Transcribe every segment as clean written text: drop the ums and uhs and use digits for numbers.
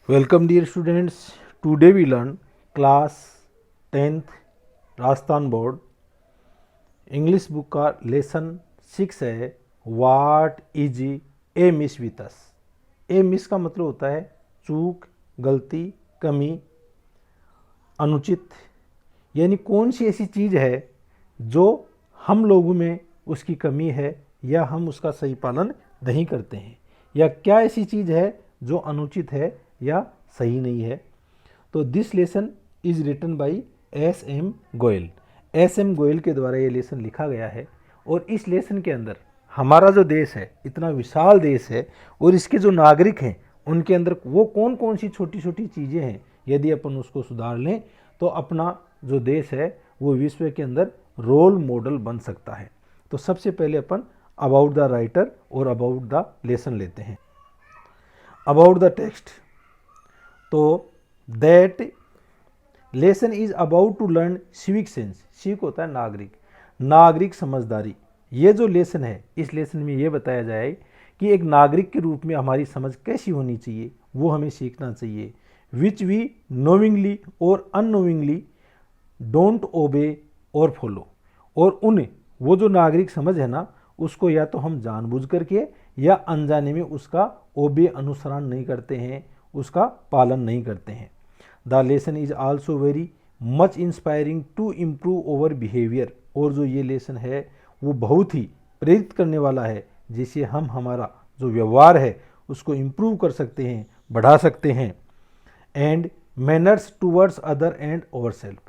Welcome dear students. Today we learn class 10th Rajasthan board English book का lesson 6 है what is a miss with us. A miss का मतलब होता है चूक, गलती, कमी, अनुचित, यानी कौन सी ऐसी चीज़ है जो हम लोगों में उसकी कमी है या हम उसका सही पालन नहीं करते हैं, या क्या ऐसी चीज़ है जो अनुचित है या सही नहीं है। तो this lesson is written by S M. Goyal. S M. Goyal के द्वारा ये लेसन लिखा गया है। और इस लेसन के अंदर हमारा जो देश है, इतना विशाल देश है, और इसके जो नागरिक हैं उनके अंदर वो कौन कौन सी छोटी छोटी चीज़ें हैं, यदि अपन उसको सुधार लें तो अपना जो देश है वो विश्व के अंदर रोल मॉडल बन सकता है। तो सबसे पहले अपन अबाउट द राइटर और अबाउट द लेसन लेते हैं। अबाउट द टेक्स्ट, तो that lesson is about to learn civic sense. Civic होता है नागरिक, नागरिक समझदारी। ये जो लेसन है, इस लेसन में ये बताया जाए कि एक नागरिक के रूप में हमारी समझ कैसी होनी चाहिए, वो हमें सीखना चाहिए। विच वी नोविंगली और अननोविंगली डोंट ओबे और फॉलो। और वो जो नागरिक समझ है ना, उसको या तो हम जानबूझ करके या अनजाने में उसका ओबे अनुसरण नहीं करते हैं, उसका पालन नहीं करते हैं। The lesson is also very much inspiring to improve our behaviour. और जो ये लेसन है वो बहुत ही प्रेरित करने वाला है, जिससे हम हमारा जो व्यवहार है उसको इम्प्रूव कर सकते हैं, बढ़ा सकते हैं। And manners towards other and over self,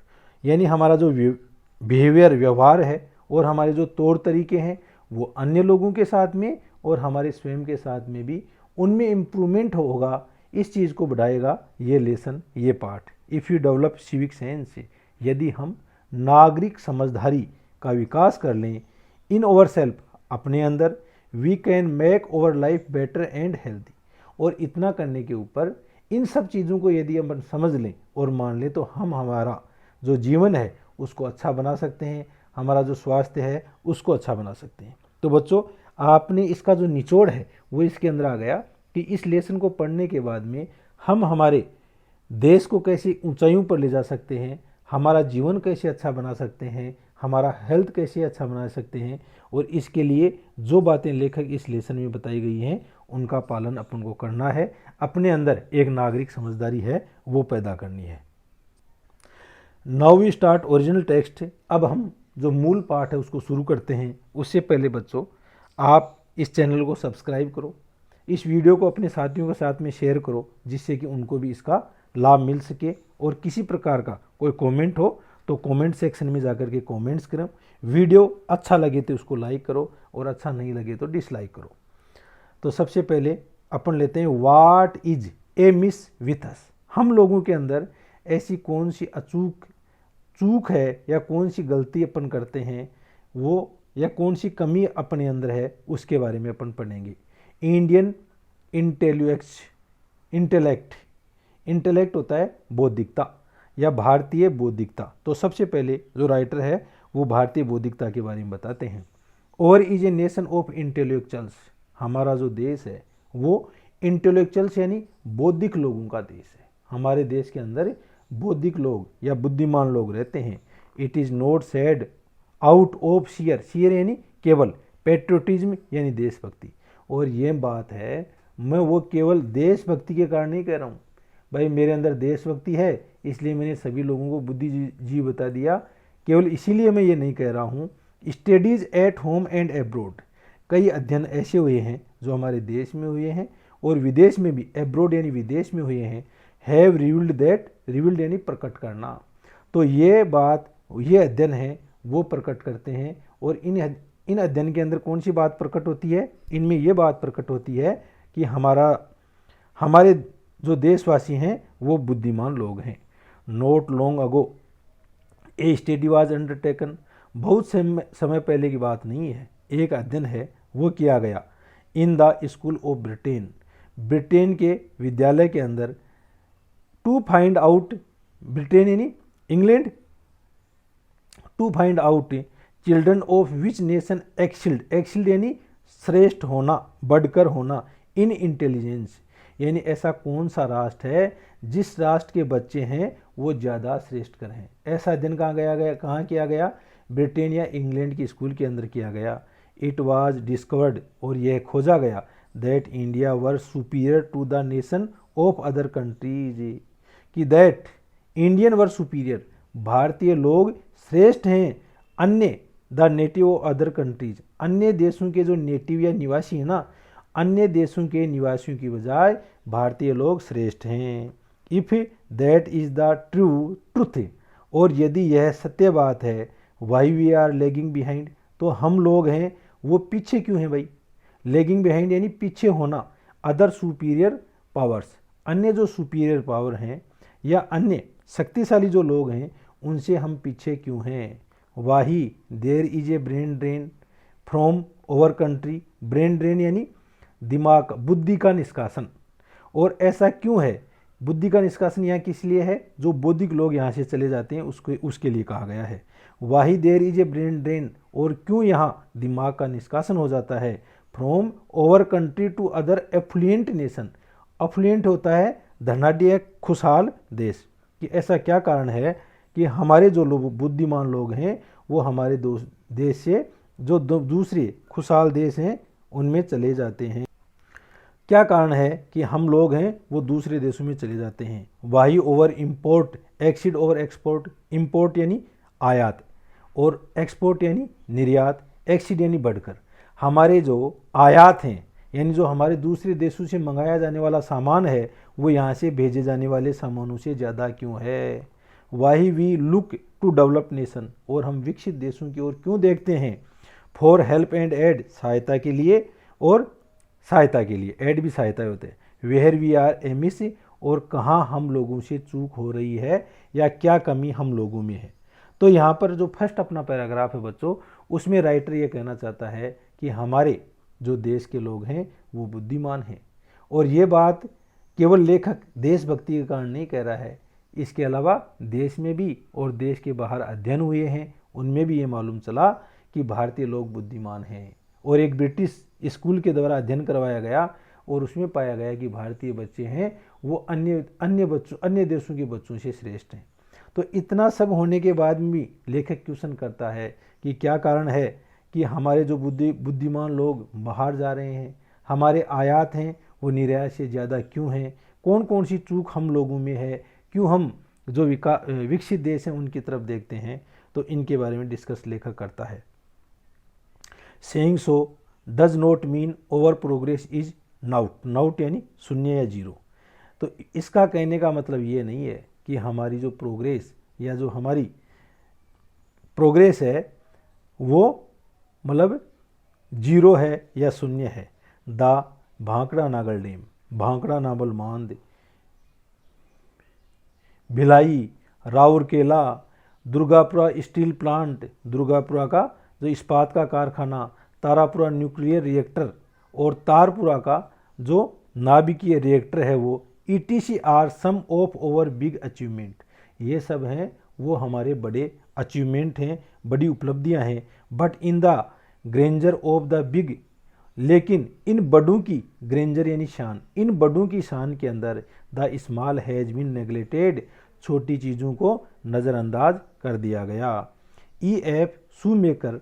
यानी हमारा जो बिहेवियर, व्यवहार है, और हमारे जो तौर तरीके हैं वो अन्य लोगों के साथ में और हमारे स्वयं के साथ में भी उनमें इम्प्रूवमेंट होगा। इस चीज़ को बढ़ाएगा ये लेसन, ये part. If you develop civic sense, यदि हम नागरिक समझदारी का विकास कर लें इन ओवर सेल्फ, अपने अंदर, we can make our life better and healthy. और इतना करने के ऊपर इन सब चीज़ों को यदि हम समझ लें और मान लें तो हम हमारा जो जीवन है उसको अच्छा बना सकते हैं, हमारा जो स्वास्थ्य है उसको अच्छा बना सकते हैं। तो बच्चों, आपने इसका जो निचोड़ है वो इसके अंदर आ गया कि इस लेसन को पढ़ने के बाद में हम हमारे देश को कैसे ऊंचाइयों पर ले जा सकते हैं, हमारा जीवन कैसे अच्छा बना सकते हैं, हमारा हेल्थ कैसे अच्छा बना सकते हैं, और इसके लिए जो बातें लेखक इस लेसन में बताई गई हैं उनका पालन अपन को करना है। अपने अंदर एक नागरिक समझदारी है वो पैदा करनी है। Now we start original text. अब हम जो मूल पाठ है उसको शुरू करते हैं। उससे पहले बच्चों, आप इस चैनल को सब्सक्राइब करो, इस वीडियो को अपने साथियों के साथ में शेयर करो, जिससे कि उनको भी इसका लाभ मिल सके। और किसी प्रकार का कोई कमेंट हो तो कमेंट सेक्शन में जाकर के कमेंट्स करो। वीडियो अच्छा लगे तो उसको लाइक करो, और अच्छा नहीं लगे तो डिसलाइक करो। तो सबसे पहले अपन लेते हैं what is a miss with us. हम लोगों के अंदर ऐसी कौन सी चूक है या कौन सी गलती अपन करते हैं वो, या कौन सी कमी अपने अंदर है, उसके बारे में अपन पढ़ेंगे। इंडियन इंटेलेक्ट होता है बौद्धिकता या भारतीय बौद्धिकता। तो सबसे पहले जो राइटर है वो भारतीय बौद्धिकता के बारे में बताते हैं। और is a nation of intellectuals. हमारा जो देश है वो इंटेलेक्चुअल्स यानी बौद्धिक लोगों का देश है। हमारे देश के अंदर बौद्धिक लोग या बुद्धिमान लोग रहते हैं। It is not said out of share यानी केवल, पेट्रोटिज्म यानी देशभक्ति। और ये बात है, मैं वो केवल देशभक्ति के कारण नहीं कह रहा हूँ, भाई मेरे अंदर देशभक्ति है इसलिए मैंने सभी लोगों को बुद्धिजीवी बता दिया, केवल इसीलिए मैं ये नहीं कह रहा हूँ। Studies at home and abroad, कई अध्ययन ऐसे हुए हैं जो हमारे देश में हुए हैं और विदेश में भी, एब्रोड यानी विदेश में हुए हैं। हैव रिवील्ड दैट, रिवील्ड यानी प्रकट करना। तो ये बात, ये अध्ययन है वो प्रकट करते हैं। और इन अध्ययन के अंदर कौन सी बात प्रकट होती है? इनमें ये बात प्रकट होती है कि हमारे जो देशवासी हैं वो बुद्धिमान लोग हैं। Note long ago A study was undertaken, बहुत समय पहले की बात नहीं है, एक अध्ययन है वो किया गया। In the school of Britain, Britain के विद्यालय के अंदर, टू फाइंड आउट, ब्रिटेन यानी England, to find out children of which nation excelled, excelled यानी श्रेष्ठ होना, बढ़कर होना, इन इंटेलिजेंस यानी ऐसा कौन सा राष्ट्र है जिस राष्ट्र के बच्चे हैं वो ज़्यादा श्रेष्ठ कर हैं। ऐसा अध्ययन कहाँ किया गया? ब्रिटेन या इंग्लैंड की स्कूल के अंदर किया गया। इट वाज डिस्कवर्ड, और यह खोजा गया, that India were superior to the nation of other countries, कि दैट इंडियन वर सुपीरियर, भारतीय लोग श्रेष्ठ हैं अन्य the native of other countries, अन्य देशों के जो नेटिव या निवासी हैं ना, अन्य देशों के निवासियों की बजाय भारतीय लोग श्रेष्ठ हैं। If that is the truth, और यदि यह सत्य बात है, why we are lagging behind, तो हम लोग हैं वो पीछे क्यों हैं भाई? लेगिंग बिहाइंड यानी पीछे होना, अदर सुपीरियर पावर्स, अन्य जो सुपीरियर पावर हैं या अन्य शक्तिशाली जो लोग हैं उनसे हम पीछे क्यों हैं? Why there is a brain drain from our country, brain drain यानी दिमाग, बुद्धि का निष्कासन, और ऐसा क्यों है? बुद्धि का निष्कासन यहाँ किस लिए है? जो बौद्धिक लोग यहाँ से चले जाते हैं उसके लिए कहा गया है। Why there is a brain drain, और क्यों यहाँ दिमाग का निष्कासन हो जाता है? From our country to other affluent nation, affluent होता है धनाढ़ खुशहाल देश, कि ऐसा क्या कारण है कि हमारे जो लोग बुद्धिमान लोग हैं वो हमारे देश से जो दूसरे खुशहाल देश हैं उनमें चले जाते हैं। क्या कारण है कि हम लोग हैं वो दूसरे देशों में चले जाते हैं? Why our import exceed our export, import यानी आयात और एक्सपोर्ट यानी निर्यात, एक्सीड यानी बढ़कर। हमारे जो आयात हैं यानी जो हमारे दूसरे देशों से मंगाया जाने वाला सामान है वो यहाँ से भेजे जाने वाले सामानों से ज़्यादा क्यों है? Why we look to develop nation, और हम विकसित देशों की ओर क्यों देखते हैं? फॉर हेल्प एंड एड, सहायता के लिए, और सहायता के लिए एड भी सहायता होते हैं। वेयर वी आर एमिस, और कहाँ हम लोगों से चूक हो रही है या क्या कमी हम लोगों में है। तो यहाँ पर जो फर्स्ट अपना पैराग्राफ है बच्चों, उसमें राइटर ये कहना चाहता है कि हमारे जो देश के लोग हैं वो बुद्धिमान हैं, और ये बात केवल लेखक देशभक्ति के कारण नहीं कह रहा है, इसके अलावा देश में भी और देश के बाहर अध्ययन हुए हैं, उनमें भी ये मालूम चला कि भारतीय लोग बुद्धिमान हैं। और एक ब्रिटिश स्कूल के द्वारा अध्ययन करवाया गया और उसमें पाया गया कि भारतीय बच्चे हैं वो अन्य देशों के बच्चों से श्रेष्ठ हैं। तो इतना सब होने के बाद भी लेखक क्वेश्चन करता है कि क्या कारण है कि हमारे जो बुद्धिमान लोग बाहर जा रहे हैं, हमारे आयात हैं वो निर्यात से ज़्यादा क्यों हैं, कौन कौन सी चूक हम लोगों में है, क्यों हम जो विकसित देश हैं उनकी तरफ देखते हैं। तो इनके बारे में डिस्कस लेखक करता है। Saying so does not mean our progress is nought, nought यानी शून्य या जीरो। तो इसका कहने का मतलब ये नहीं है कि हमारी जो प्रोग्रेस या जो हमारी प्रोग्रेस है वो मतलब जीरो है या शून्य है। द भांकड़ा नागल डैम, भांकड़ा नावल बांध, भिलाई, राउरकेला, दुर्गापुरा स्टील प्लांट, दुर्गापुरा का जो इस्पात का कारखाना, तारापुरा न्यूक्लियर रिएक्टर और तारपुरा का जो नाभिकीय रिएक्टर है वो ETC are some of our big achievement, ये सब हैं वो हमारे बड़े अचीवमेंट हैं, बड़ी उपलब्धियां हैं। But in the Granger of the big, लेकिन इन बड़ों की ग्रेंजर यानी शान, इन बड़ों की शान के अंदर the small has been neglected, छोटी चीज़ों को नज़रअंदाज कर दिया गया। EF Schumacher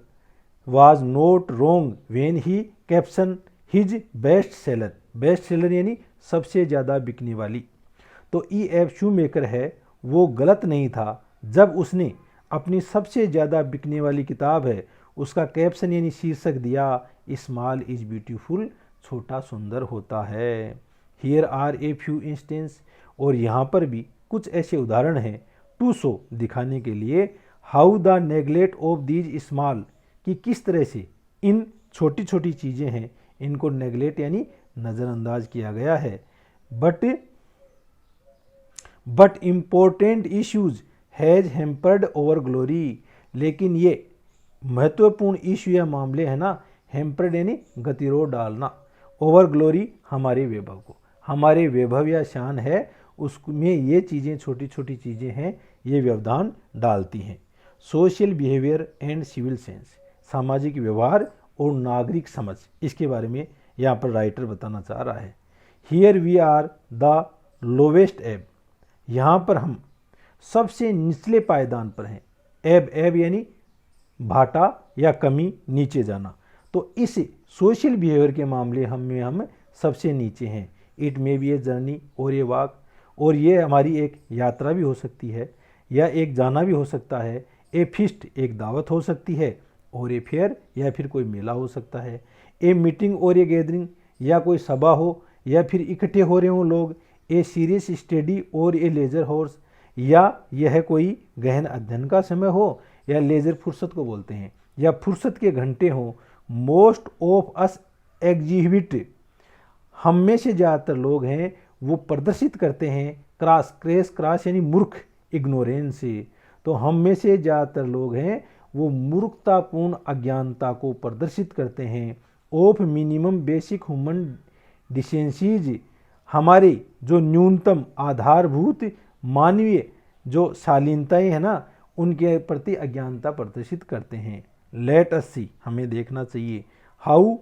was not wrong when he caption his best seller, best seller यानी सबसे ज़्यादा बिकने वाली। तो EF शूमेकर है वो गलत नहीं था जब उसने अपनी सबसे ज़्यादा बिकने वाली किताब है उसका कैप्शन यानी शीर्षक दिया स्मॉल इज ब्यूटीफुल, छोटा सुंदर होता है। Here are a few instance, और यहाँ पर भी कुछ ऐसे उदाहरण हैं टू शो दिखाने के लिए how the neglect of these small, कि किस तरह से इन छोटी छोटी चीज़ें हैं इनको नेग्लेक्ट यानी नज़रअंदाज किया गया है। But important issues has hampered over glory, लेकिन ये महत्वपूर्ण इश्यू या मामले हैं ना, हेम्पर्ड यानी गतिरोध डालना, ओवर ग्लोरी हमारे वैभव को, हमारे वैभव या शान है उसमें ये चीज़ें छोटी छोटी चीज़ें हैं ये व्यवधान डालती हैं। Social behaviour and civil sense, सामाजिक व्यवहार और नागरिक समझ, इसके बारे में यहाँ पर राइटर बताना चाह रहा है। Here we are the lowest ebb, यहाँ पर हम सबसे निचले पायदान पर हैं। एब, एब यानी भाटा या कमी, नीचे जाना। तो इस सोशल बिहेवियर के मामले हम सबसे नीचे हैं। It may be a journey और ये वॉक, और ये हमारी एक यात्रा भी हो सकती है या एक जाना भी हो सकता है। ए फीस्ट एक दावत हो सकती है, और ए फेयर या फिर कोई मेला हो सकता है। ए मीटिंग और ए गैदरिंग या कोई सभा हो या फिर इकट्ठे हो रहे हों लोग। ए सीरियस स्टडी और ए लेजर हॉर्स, या यह कोई गहन अध्ययन का समय हो, या लेजर फुर्सत को बोलते हैं, या फुर्सत के घंटे हों। मोस्ट ऑफ अस एग्जिबिट, हम में से ज़्यादातर लोग हैं वो प्रदर्शित करते हैं क्रास यानी मूर्ख, इग्नोरेंस से। तो हम में से ज़्यादातर लोग हैं वो मूर्खतापूर्ण अज्ञानता को प्रदर्शित करते हैं। ऑफ मिनिमम बेसिक ह्यूमन डिसेंसीज, हमारे जो न्यूनतम आधारभूत मानवीय जो शालीनताएं हैं ना, उनके प्रति अज्ञानता प्रदर्शित करते हैं। लेट अस सी, हमें देखना चाहिए, how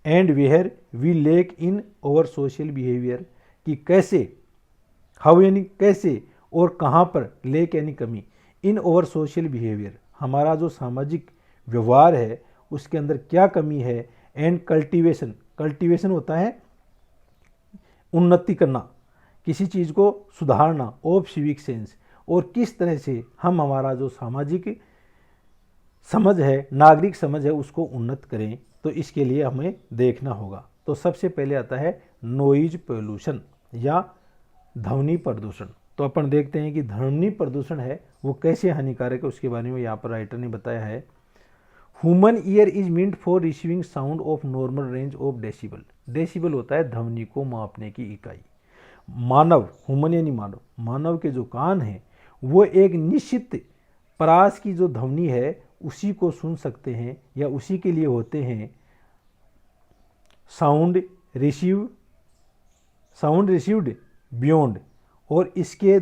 and where we lack in our social behaviour, कि कैसे, हाउ यानी कैसे, और कहाँ पर, लेक यानी कमी, इन ओवर सोशल बिहेवियर, हमारा जो सामाजिक व्यवहार है उसके अंदर क्या कमी है। एंड कल्टीवेशन, कल्टीवेशन होता है उन्नति करना, किसी चीज़ को सुधारना। ऑफ सिविक सेंस, और किस तरह से हम हमारा जो सामाजिक समझ है, नागरिक समझ है, उसको उन्नत करें। तो इसके लिए हमें देखना होगा। तो सबसे पहले आता है नॉइज पोल्यूशन या ध्वनि प्रदूषण। तो अपन देखते हैं कि ध्वनि प्रदूषण है वो कैसे हानिकारक है, उसके बारे में यहाँ पर राइटर ने बताया है। Human ear is meant for receiving sound of normal range of decibel. Decibel होता है ध्वनि को मापने की इकाई। मानव, ह्यूमन यानी मानव, मानव के जो कान हैं वो एक निश्चित परास की जो ध्वनि है उसी को सुन सकते हैं या उसी के लिए होते हैं। साउंड रिसीव्ड बियॉन्ड, और इसके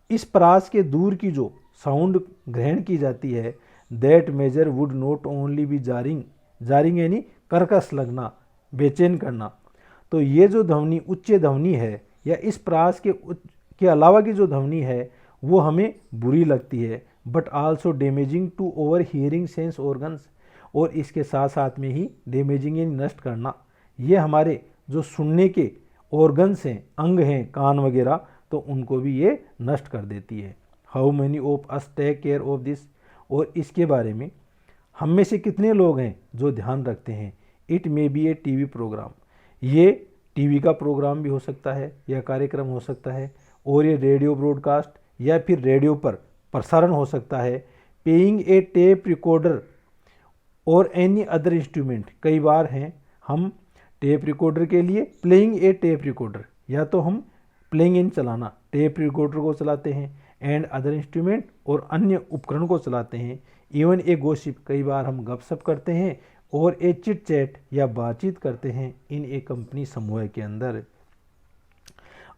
इस परास के दूर की जो साउंड ग्रहण की जाती है, that measure would not only be jarring, jarring यानी कर्कश लगना, बेचैन करना। तो ये जो ध्वनि उच्च ध्वनि है या इस परास के अलावा की जो ध्वनि है वो हमें बुरी लगती है, but also damaging to our hearing sense organs, और इसके साथ साथ में ही डैमेजिंग यानी नष्ट करना, ये हमारे जो सुनने के ऑर्गन्स हैं, अंग हैं, कान वगैरह, तो उनको भी ये नष्ट कर देती है। How many of us take care of this, और इसके बारे में हम में से कितने लोग हैं जो ध्यान रखते हैं। It may be a TV programme, ये टीवी का प्रोग्राम भी हो सकता है या कार्यक्रम हो सकता है, और ये रेडियो ब्रॉडकास्ट या फिर रेडियो पर प्रसारण हो सकता है। पेइंग ए टेप रिकॉर्डर और एनी अदर इंस्ट्रूमेंट, कई बार हैं हम टेप रिकॉर्डर के लिए प्लेइंग ए टेप रिकॉर्डर, या तो हम प्लेइंग इन चलाना, टेप रिकॉर्डर को चलाते हैं, एंड अदर इंस्ट्रूमेंट और अन्य उपकरण को चलाते हैं। इवन ए गॉसिप, कई बार हम गपशप करते हैं, और ए चिट चैट या बातचीत करते हैं इन ए कंपनी समूह के अंदर।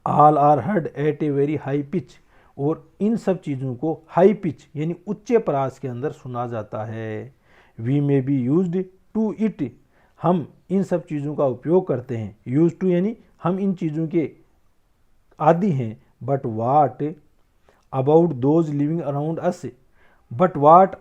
All are heard at a very high pitch, और इन सब चीज़ों को हाई पिच यानी उच्च परास के अंदर सुना जाता है। We may be used to it, हम इन सब चीज़ों का उपयोग करते हैं। यूज टू यानी हम इन चीज़ों के आदि हैं। But what about those living around us, but what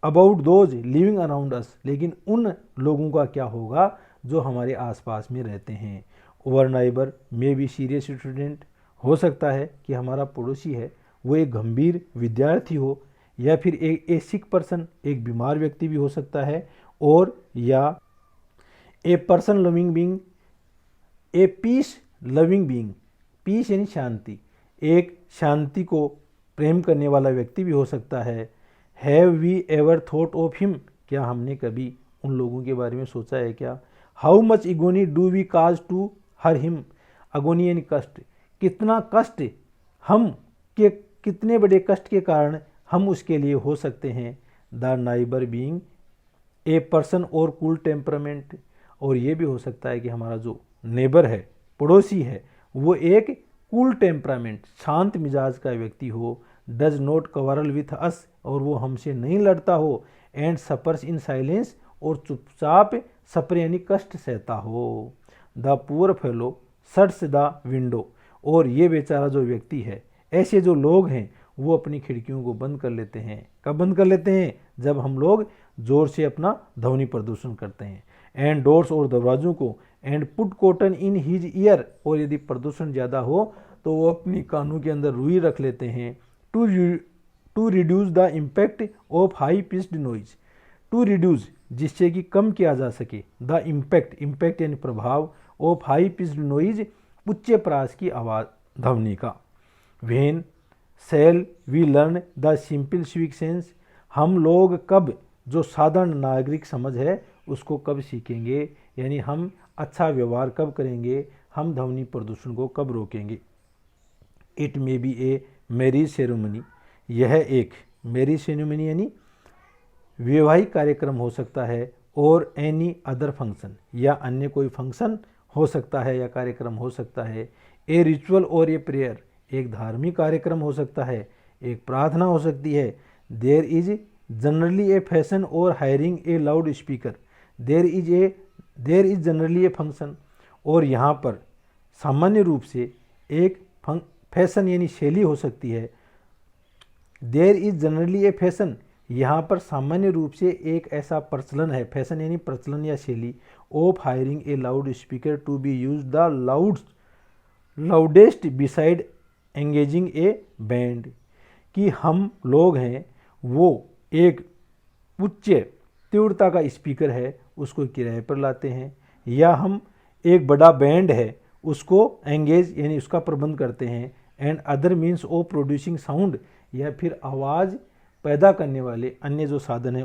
about those living around us, लेकिन उन लोगों का क्या होगा जो हमारे आसपास में रहते हैं। Over neighbour may be serious student, हो सकता है कि हमारा पड़ोसी है वो एक गंभीर विद्यार्थी हो, या फिर एक सिक पर्सन, एक बीमार व्यक्ति भी हो सकता है, और या a person loving being, a peace loving being, peace यानी शांति, एक शांति को प्रेम करने वाला व्यक्ति भी हो सकता है। Have we ever thought of him, क्या हमने कभी उन लोगों के बारे में सोचा है क्या। How much agony do we cause to her him, agony यानी कष्ट, कितना कष्ट हम के, कितने बड़े कष्ट के कारण हम उसके लिए हो सकते हैं। The neighbour being a person और कूल टेम्परामेंट, और ये भी हो सकता है कि हमारा जो नेबर है, पड़ोसी है, वो एक कूल टेम्परामेंट, शांत मिजाज का व्यक्ति हो। डज नॉट कवरल विथ अस, और वो हमसे नहीं लड़ता हो। एंड सफर्स इन साइलेंस, और चुपचाप सफर यानी कष्ट सहता हो। The poor fellow shuts the window. और ये बेचारा जो व्यक्ति है, ऐसे जो लोग हैं वो अपनी खिड़कियों को बंद कर लेते हैं। कब बंद कर लेते हैं? जब हम लोग ज़ोर से अपना ध्वनि प्रदूषण करते हैं। एंड डोर्स और दरवाज़ों को, and put cotton in his year. और यदि प्रदूषण ज़्यादा हो तो वो अपनी कानों के अंदर रुई रख लेते हैं। To reduce the impact of high pitched noise. To reduce जिससे कि कम किया जा सके, द इम्पैक्ट यानी प्रभाव, ऑफ हाई पिच्ड नॉइज उच्च प्रास की आवाज़ ध्वनि का। When shall we learn the simple civic sense. हम लोग कब जो साधारण नागरिक समझ है उसको कब सीखेंगे, यानी हम अच्छा व्यवहार कब करेंगे, हम ध्वनि प्रदूषण को कब रोकेंगे। It may be a marriage ceremony. यह एक मैरिज सेरेमनी यानी वैवाहिक कार्यक्रम हो सकता है, और एनी अदर फंक्शन या अन्य कोई फंक्शन हो सकता है या कार्यक्रम हो सकता है। ए रिचुअल और ए प्रेयर, एक धार्मिक कार्यक्रम हो सकता है, एक प्रार्थना हो सकती है। There is generally a fashion और hiring a loud speaker. There is generally a function, और यहाँ पर सामान्य रूप से एक फैशन यानी शैली हो सकती है। There is generally a fashion, यहाँ पर सामान्य रूप से एक ऐसा प्रचलन है, फैशन यानी प्रचलन या शैली, of hiring a loud speaker to be use the loudest beside engaging a band. कि हम लोग हैं वो एक उच्च तीव्रता का स्पीकर है उसको किराए पर लाते हैं, या हम एक बड़ा बैंड है उसको एंगेज यानी उसका प्रबंध करते हैं। And other means of producing sound, या फिर आवाज़ पैदा करने वाले अन्य जो साधन हैं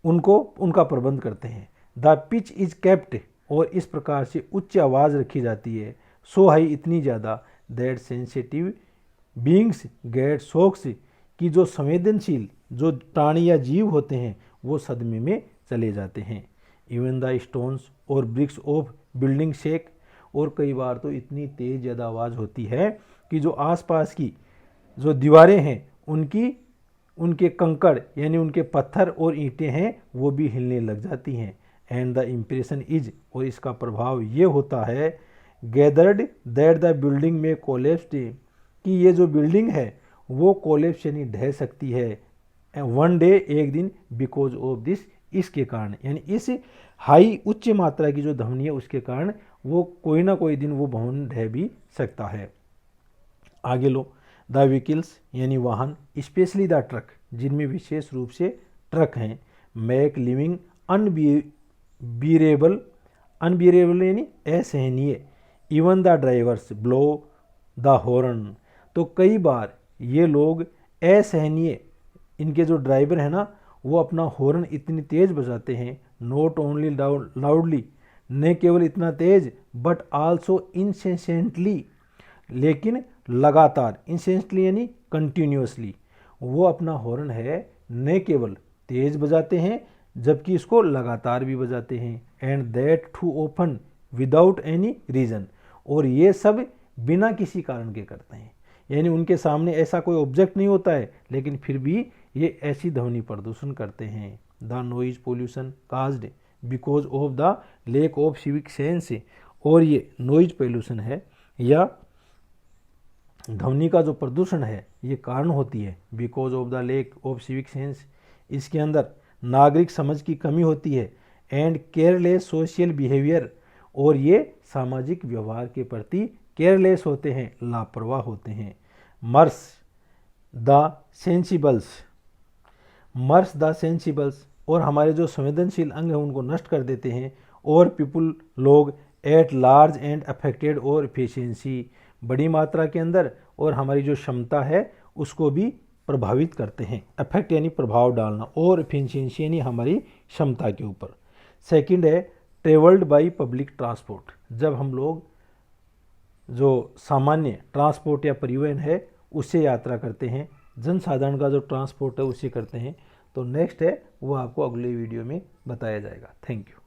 उनका प्रबंध करते हैं। द पिच इज केप्ट, और इस प्रकार से उच्च आवाज़ रखी जाती है, सो हाई इतनी ज़्यादा, that sensitive beings get shocks, कि जो संवेदनशील जो प्राणी या जीव होते हैं वो सदमे में चले जाते हैं। इवन द स्टोन्स और ब्रिक्स ऑफ बिल्डिंग शेक, और कई बार तो इतनी तेज ज़्यादा आवाज़ होती है कि जो आसपास की जो दीवारें हैं उनके कंकड़ यानी उनके पत्थर और ईंटें हैं वो भी हिलने लग जाती हैं। एंड द इम्प्रेशन इज, और इसका प्रभाव ये होता है, गैदर्ड दैट द बिल्डिंग में कोलेप्स, कि ये जो बिल्डिंग है वो कोलेप्स यानी ढह सकती है वन डे, एक दिन, बिकॉज ऑफ दिस, इसके कारण, यानी इस हाई उच्च मात्रा की जो ध्वनि है उसके कारण वो कोई ना कोई दिन वो भवन ढह भी सकता है। आगे लो, द व्हीकल्स यानी वाहन, स्पेशली द ट्रक, जिनमें विशेष रूप से ट्रक हैं, मेक लिविंग अनबियरेबल यानी असहनीय। Even the drivers blow the horn, तो कई बार ये लोग असहनीय, इनके जो ड्राइवर है ना वो अपना हॉर्न इतनी तेज बजाते हैं, नॉट ओनली लाउडली, न केवल इतना तेज, बट आल्सो इंसेंसेंटली, लेकिन लगातार, इंसेंटली यानी कंटिन्यूसली, वो अपना हॉर्न है न केवल तेज बजाते हैं जबकि इसको लगातार भी बजाते हैं। And that too open without any reason, और ये सब बिना किसी कारण के करते हैं, यानी उनके सामने ऐसा कोई ऑब्जेक्ट नहीं होता है लेकिन फिर भी ये ऐसी ध्वनि प्रदूषण करते हैं। The noise pollution caused because of the lack of civic sense, और ये नॉइज पोल्यूशन है या ध्वनि का जो प्रदूषण है ये कारण होती है because of the lack of civic sense, इसके अंदर नागरिक समझ की कमी होती है। एंड केयरलेस सोशल बिहेवियर, और ये सामाजिक व्यवहार के प्रति केयरलेस होते हैं, लापरवाह होते हैं। मर्स द सेंसिबल्स, और हमारे जो संवेदनशील अंग हैं उनको नष्ट कर देते हैं। और पीपुल लोग एट लार्ज एंड अफेक्टेड और एफिशिएंसी, बड़ी मात्रा के अंदर, और हमारी जो क्षमता है उसको भी प्रभावित करते हैं। अफेक्ट यानी प्रभाव डालना, और एफिशिएंसी यानी हमारी क्षमता के ऊपर। सेकंड है ट्रेवल्ड बाय पब्लिक ट्रांसपोर्ट, जब हम लोग जो सामान्य ट्रांसपोर्ट या परिवहन है उससे यात्रा करते हैं, जनसाधारण का जो ट्रांसपोर्ट है उससे करते हैं। तो नेक्स्ट है वो आपको अगले वीडियो में बताया जाएगा। Thank you.